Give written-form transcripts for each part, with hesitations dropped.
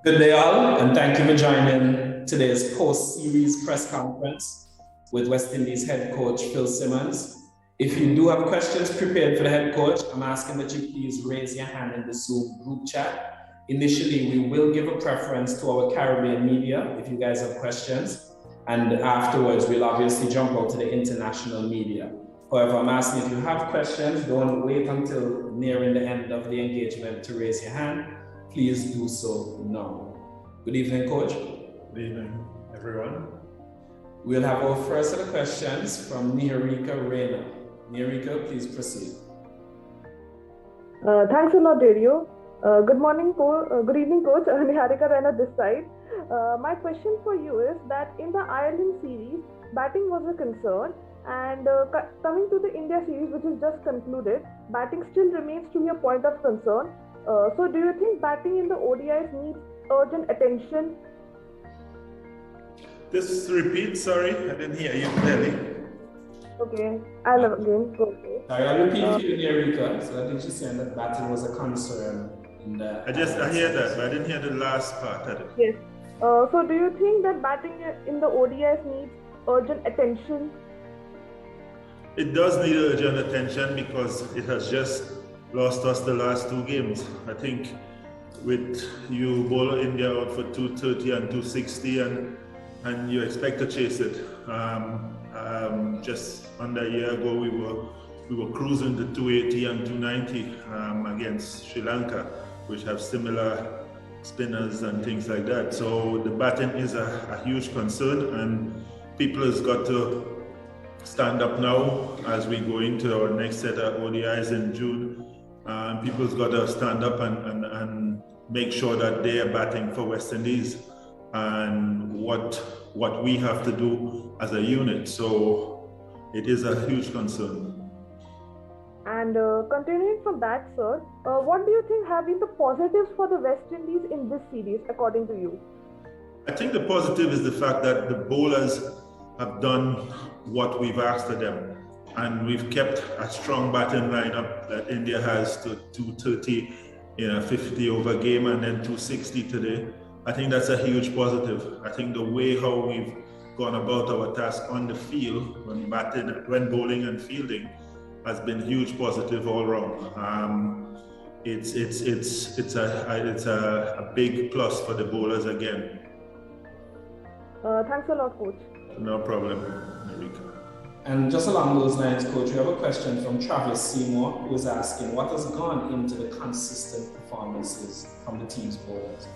Good day, all, and thank you for joining today's post-series press conference with West Indies head coach Phil Simmons. If you do have questions prepared for the head coach, I'm asking that you please raise your hand in the Zoom group chat. Initially, we will give a preference to our Caribbean media if you guys have questions, and afterwards, we'll obviously jump out to the international media. However, I'm asking if you have questions, don't wait until nearing the end of the engagement to raise your hand. Please do so now. Good evening, Coach. Good evening, everyone. We'll have our first set of questions from Niharika Reina. Niharika, please proceed. Thanks a lot, Dario. Good evening, Coach. Niharika Reina this side. My question for you is that in the Ireland series, batting was a concern, and coming to the India series, which is just concluded, batting still remains to be a point of concern. So do you think batting in the ODIs needs urgent attention? Just repeat, sorry, I didn't hear you clearly. Okay, I'll again go. Sorry, I'll repeat for you, Niharika. So I think she's saying that batting was a concern. I hear that, but I didn't hear the last part of it. Yes. So do you think that batting in the ODIs needs urgent attention? It does need urgent attention because it has just lost us the last two games. I think with you bowl India out for 230 and 260 and you expect to chase it. Just under a year ago we were cruising to 280 and 290 against Sri Lanka, which have similar spinners and things like that. So the batting is a huge concern, and people has got to stand up now as we go into our next set of ODIs in June. People's got to stand up and make sure that they are batting for West Indies and what we have to do as a unit. So it is a huge concern. And continuing from that, sir, what do you think have been the positives for the West Indies in this series, according to you? I think the positive is the fact that the bowlers have done what we've asked of them. And we've kept a strong batting lineup that India has to 230 in a 50 over game and then 260 today. I think that's a huge positive. I think the way how we've gone about our task on the field when bowling and fielding has been huge positive all round. It's a big plus for the bowlers again. Thanks a lot, Coach. No problem, Enrique. And just along those lines, Coach, we have a question from Travis Seymour, who is asking, what has gone into the consistent performances from the team's bowlers?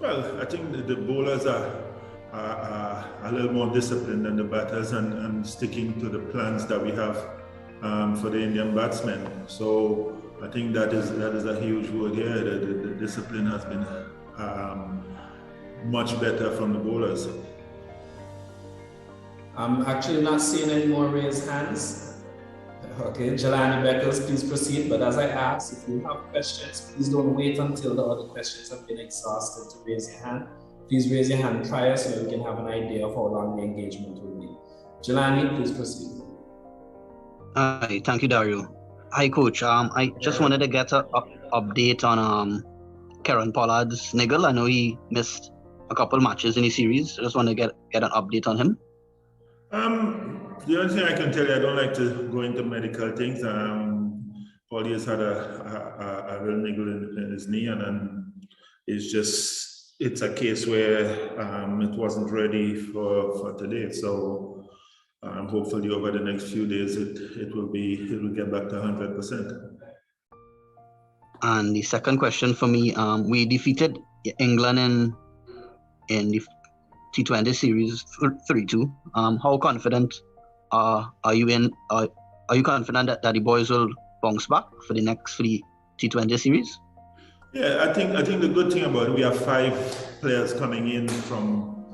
Well, I think the bowlers are a little more disciplined than the batters and sticking to the plans that we have for the Indian batsmen. So I think that is a huge word here. The discipline has been much better from the bowlers. I'm actually not seeing any more raised hands. Okay, Jelani Beckles, please proceed. But as I asked, if you have questions, please don't wait until the other questions have been exhausted to raise your hand. Please raise your hand prior so that we can have an idea of how long the engagement will be. Jelani, please proceed. Hi, thank you, Dario. Hi, Coach. I just wanted to get an update on Kieron Pollard's niggle. I know he missed a couple matches in the series. I just want to get an update on him. The only thing I can tell you, I don't like to go into medical things. Paulie has had a real niggle in his knee, and it's a case where it wasn't ready for today. So hopefully over the next few days it will get back to 100%. And the second question for me, we defeated England in the T20 series 3-2. How confident are you confident that the boys will bounce back for the T20 series? Yeah, I think the good thing about it, we have 5 players coming in from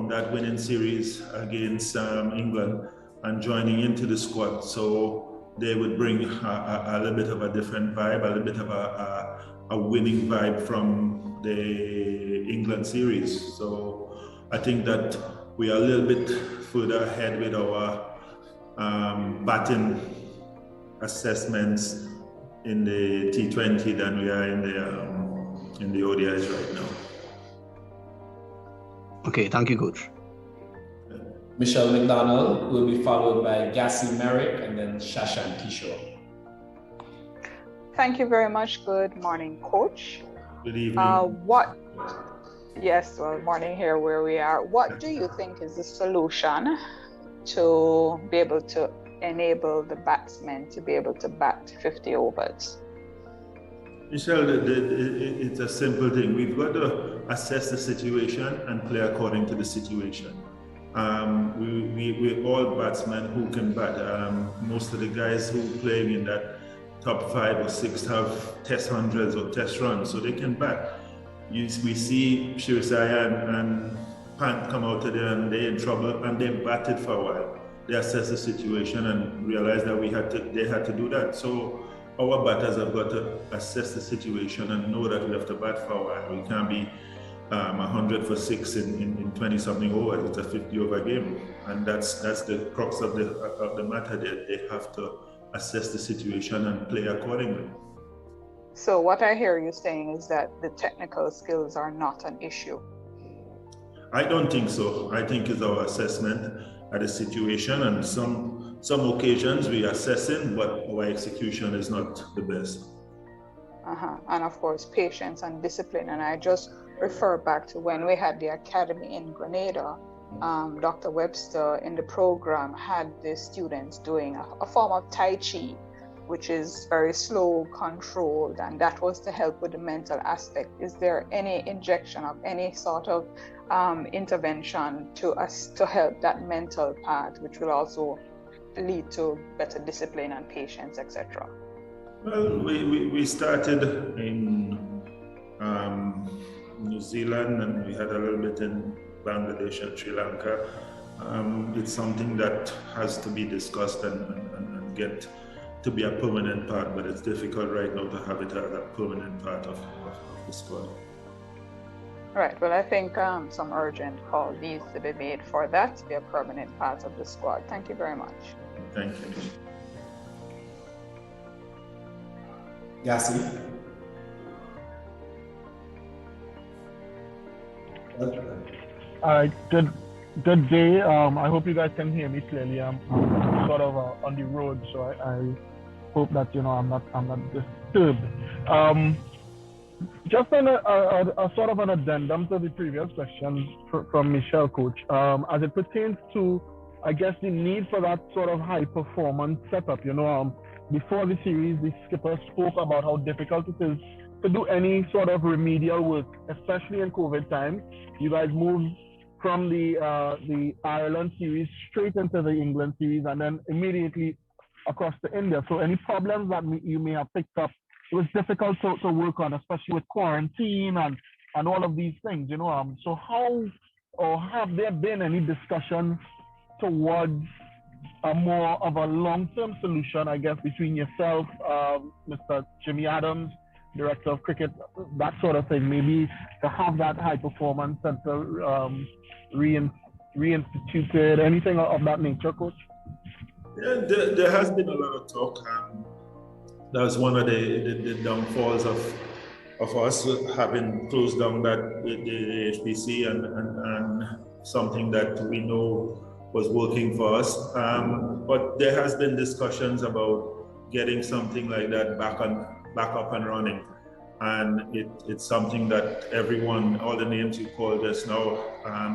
that winning series against England and joining into the squad. So they would bring a little bit of a different vibe, a little bit of a winning vibe from the England series. So I think that we are a little bit further ahead with our batting assessments in the T20 than we are in the ODIs right now. Okay, thank you, Coach. Michelle McDonald will be followed by Gassi Merrick and then Shashan Kishore. Thank you very much. Good morning, Coach. Good evening. Yes, well, morning here where we are. What do you think is the solution to be able to enable the batsmen to be able to bat 50 overs? Michelle, it's a simple thing. We've got to assess the situation and play according to the situation. We're all batsmen who can bat. Most of the guys who playing in that top 5 or 6 have test hundreds or test runs, so they can bat. We see Shirisaya and Pant come out of there and they're in trouble and they batted for a while. They assessed the situation and realized that they had to do that. So our batters have got to assess the situation and know that we have to bat for a while. We can't be 100 for 6 in 20-something overs. It's a 50-over game, and that's the crux of the matter. They have to assess the situation and play accordingly. So what I hear you saying is that the technical skills are not an issue. I don't think so. I think it's our assessment of the situation, and some occasions we are assessing, but our execution is not the best. And of course, patience and discipline. And I just refer back to when we had the academy in Grenada. Dr. Webster in the program had the students doing a form of Tai Chi, which is very slow, controlled, and that was to help with the mental aspect. Is there any injection of any sort of intervention to help that mental part, which will also lead to better discipline and patience, etc.? Well, we started in New Zealand, and we had a little bit in Bangladesh and Sri Lanka. It's something that has to be discussed and get to be a permanent part, but it's difficult right now to have it as a permanent part of the squad. Right. Well, I think some urgent call needs to be made for that to be a permanent part of the squad. Thank you very much. Thank you. Gassi. Good day. I hope you guys can hear me clearly. I'm sort of on the road, so I hope that I'm not disturbed. Just on a sort of an addendum to the previous question from Michelle, Coach, as it pertains to, I guess, the need for that sort of high performance setup. Before the series, the skipper spoke about how difficult it is to do any sort of remedial work, especially in COVID times. You guys moved from the Ireland series straight into the England series and then immediately across to India. So any problems that you may have picked up, it was difficult to work on, especially with quarantine and all of these things, So how, or have there been any discussions towards a more of a long-term solution, I guess, between yourself, Mr. Jimmy Adams, Director of Cricket, that sort of thing, maybe to have that high performance center reinstituted, anything of that nature, Coach? Yeah, there has been a lot of talk. That was one of the downfalls of us having closed down the HPC and something that we know was working for us. But there has been discussions about getting something like that back up and running. And it's something that everyone, all the names you called just now,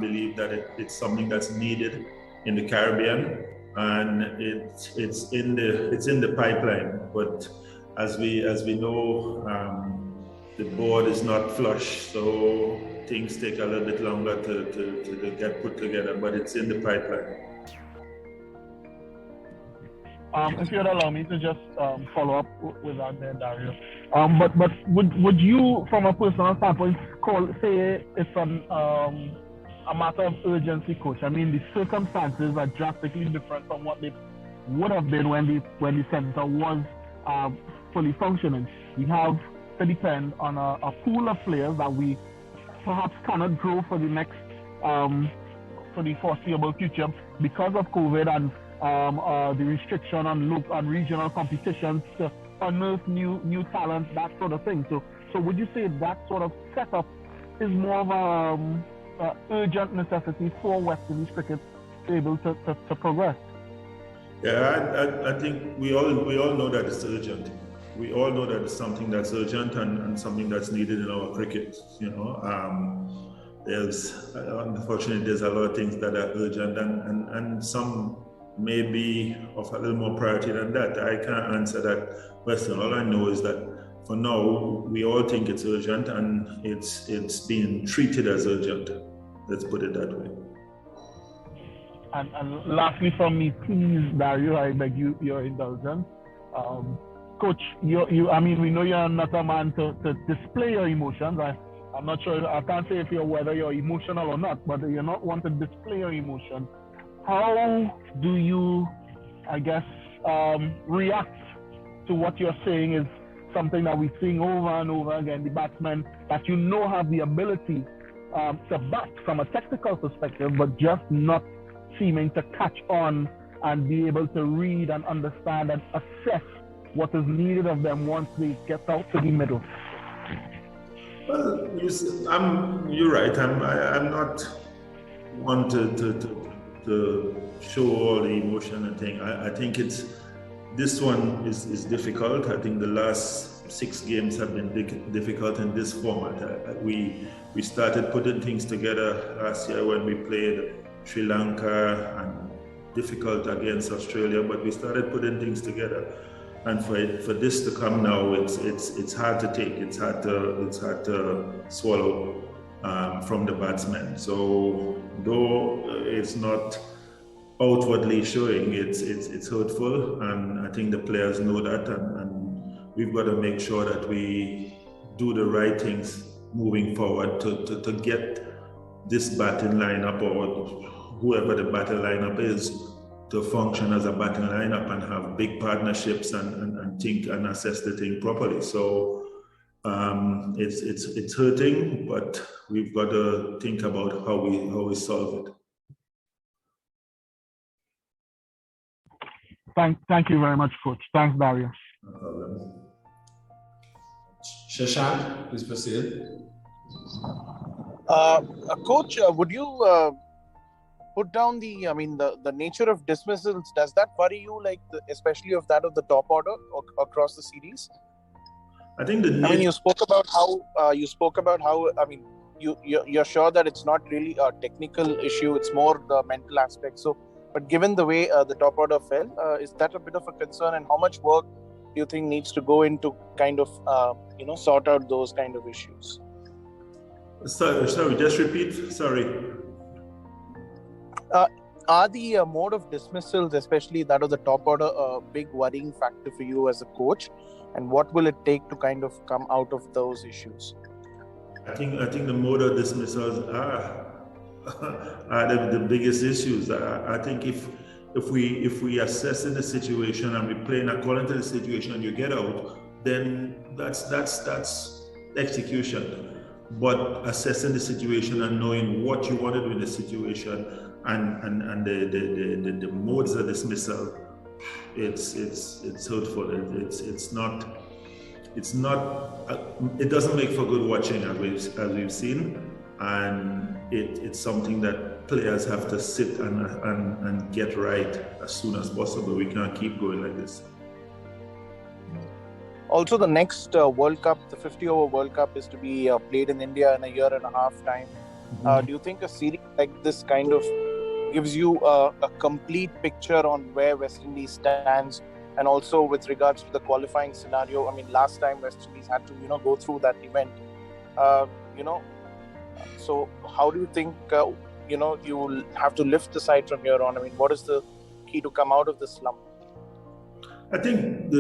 believe that it's something that's needed in the Caribbean, and it's in the pipeline. But as we know, the board is not flush, so things take a little bit longer to get put together. But it's in the pipeline. If you'd allow me to just follow up with that there, Dario. But would you, from a personal standpoint, say it's a matter of urgency, Coach? I mean, the circumstances are drastically different from what they would have been when the center was fully functioning. We have to depend on a pool of players that we perhaps cannot grow for the next for the foreseeable future because of COVID and the restriction on regional competitions to unearth new talent, that sort of thing. So would you say that sort of setup is more of urgent necessity for West Indies cricket to be able to progress? Yeah, I think we all know that it's urgent. We all know that it's something that's urgent and something that's needed in our cricket. You know, unfortunately there's a lot of things that are urgent and some may be of a little more priority than that. I can't answer that question. All I know is that for now we all think it's urgent and it's being treated as urgent. Let's put it that way. And lastly from me, please, Dario, I beg your indulgence. Coach, I mean, we know you're not a man to display your emotions. I'm not sure, I can't say whether you're emotional or not, but you're not one to display your emotion. How do you, I guess, react to what you're saying is something that we're seeing over and over again, the batsmen that you know have the ability to bat from a technical perspective, but just not seeming to catch on and be able to read and understand and assess what is needed of them once they get out to the middle? Well, you're right. I'm not one to show all the emotion and thing. I think this one is difficult. I think the last 6 games have been difficult in this format. We started putting things together last year when we played Sri Lanka and difficult against Australia, but we started putting things together. And for this to come now, it's hard to take. It's hard to swallow from the batsmen. So though it's not outwardly showing, it's hurtful, and I think the players know that, and we've got to make sure that we do the right things moving forward to get this batting lineup, or whoever the batting lineup is, to function as a batting lineup and have big partnerships and think and assess the thing properly. So it's hurting, but we've got to think about how we solve it. Thank you very much, Coach. Thanks, Dario. No problem. Shashank, please proceed. Coach, would you put down the nature of dismissals? Does that worry you, especially of the top order across the series? I think you spoke about how you're sure that it's not really a technical issue, it's more the mental aspect. So, but given the way the top order fell, is that a bit of a concern, and how much work do you think needs to go into kind of sort out those kind of issues? Sorry, just repeat. Sorry. Are the mode of dismissals, especially that of the top order, a big worrying factor for you as a coach? And what will it take to kind of come out of those issues? I think the mode of dismissals are the biggest issues. I think if we assess in the situation and we play according to the situation and you get out, then that's execution. But assessing the situation and knowing what you want to do in the situation and the modes of dismissal, it's hurtful. It doesn't make for good watching, as we've seen, and it's something that players have to sit and get right as soon as possible. We can't keep going like this. Also, the next World Cup, the 50-over World Cup, is to be played in India in a year and a half time. Mm-hmm. Do you think a series like this kind of gives you a complete picture on where West Indies stands, and also with regards to the qualifying scenario? I mean, last time West Indies had to, go through that event. So how do you think, you will have to lift the side from here on? I mean, what is the key to come out of this slump? I think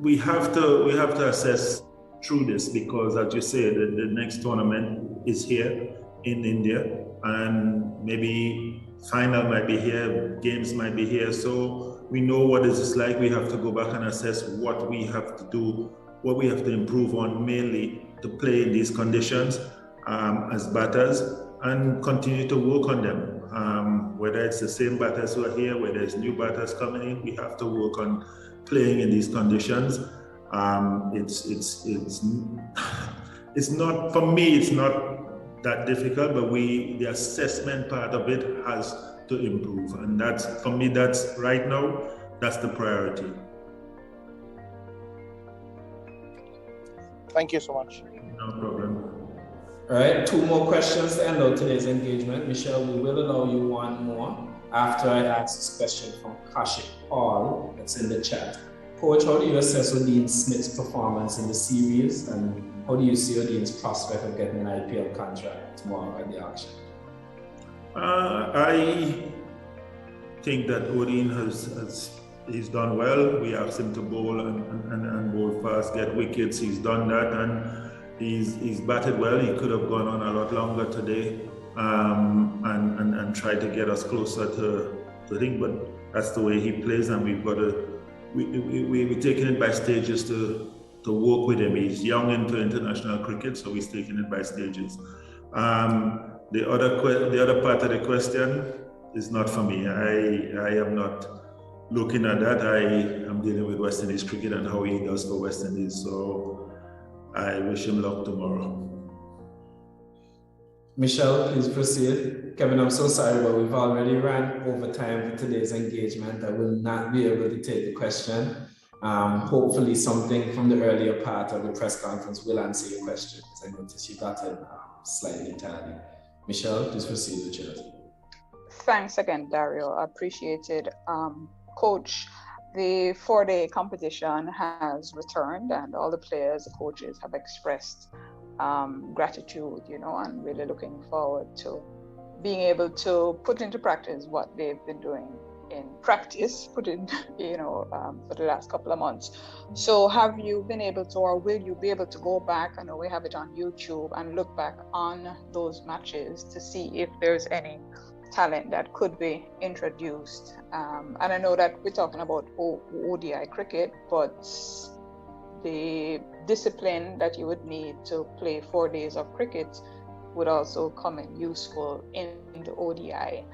we have to assess through this, because, as you say, the next tournament is here in India, and maybe final might be here, games might be here. So we know what this is like. We have to go back and assess what we have to do, what we have to improve on, mainly to play in these conditions as batters, and continue to work on them. Whether it's the same batters who are here, whether it's new batters coming in, we have to work on playing in these conditions. It's not, for me, it's not that difficult, but the assessment part of it has to improve. And that's, for me, that's right now, that's the priority. Thank you so much. No problem. All right, 2 more questions to end out today's engagement. Michelle, we will allow you 1 more after I ask this question from Kashik Paul that's in the chat. Coach, how do you assess Odean Smith's performance in the series, and how do you see Odean's prospect of getting an IPL contract tomorrow at the auction? I think that Odean he's done well. We asked him to bowl and bowl fast, get wickets. He's done that, and he's batted well. He could have gone on a lot longer today and tried to get us closer to him, but that's the way he plays, and we've got to. We're taking it by stages to work with him. He's young into international cricket, so he's taking it by stages. The other part of the question is not for me. I am not looking at that. I am dealing with West Indies cricket and how he does for West Indies. So I wish him luck tomorrow. Michelle, please proceed. Kevin, I'm so sorry, but we've already ran over time for today's engagement. I will not be able to take the question. Hopefully something from the earlier part of the press conference will answer your question, because I noticed you got it slightly entirely. Michelle, please proceed with yours. Thanks again, Dario. I appreciate it. Coach, the 4-day competition has returned, and all the players, the coaches have expressed gratitude, and really looking forward to being able to put into practice what they've been doing in practice, for the last couple of months. So have you been able to, or will you be able to go back, I know we have it on YouTube, and look back on those matches to see if there's any talent that could be introduced? And I know that we're talking about ODI cricket, but the discipline that you would need to play 4 days of cricket would also come in useful in the ODI.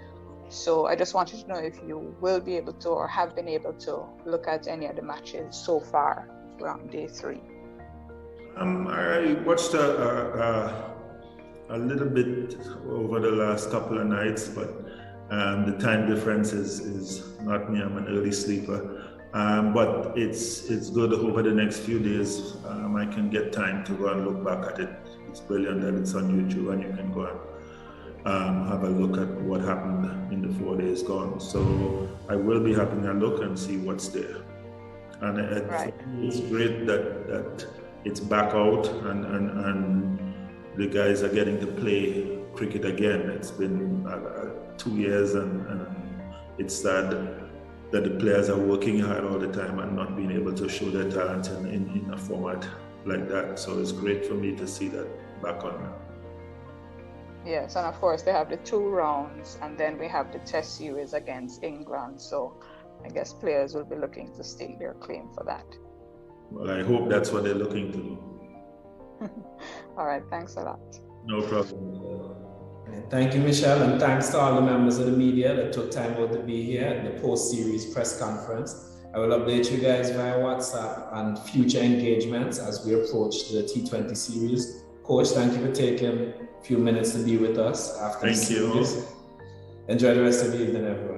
So I just wanted to know if you will be able to, or have been able to, look at any of the matches so far around day 3. I watched a little bit over the last couple of nights, but the time difference is not me. I'm an early sleeper. But it's good over the next few days. I can get time to go and look back at it. It's brilliant that it's on YouTube and you can go and have a look at what happened in the 4 days gone. So I will be having a look and see what's there. And it's great that it's back out and the guys are getting to play cricket again. It's been 2 years and it's sad that the players are working hard all the time and not being able to show their talent in a format like that. So it's great for me to see that back on now. Yes, and of course they have the 2 rounds, and then we have the test series against England. So I guess players will be looking to stake their claim for that. Well, I hope that's what they're looking to do. All right, thanks a lot. No problem. Thank you, Michelle, and thanks to all the members of the media that took time out to be here at the post-series press conference. I will update you guys via WhatsApp on future engagements as we approach the T20 series. Coach, thank you for taking a few minutes to be with us after the series. Enjoy the rest of the evening, everyone.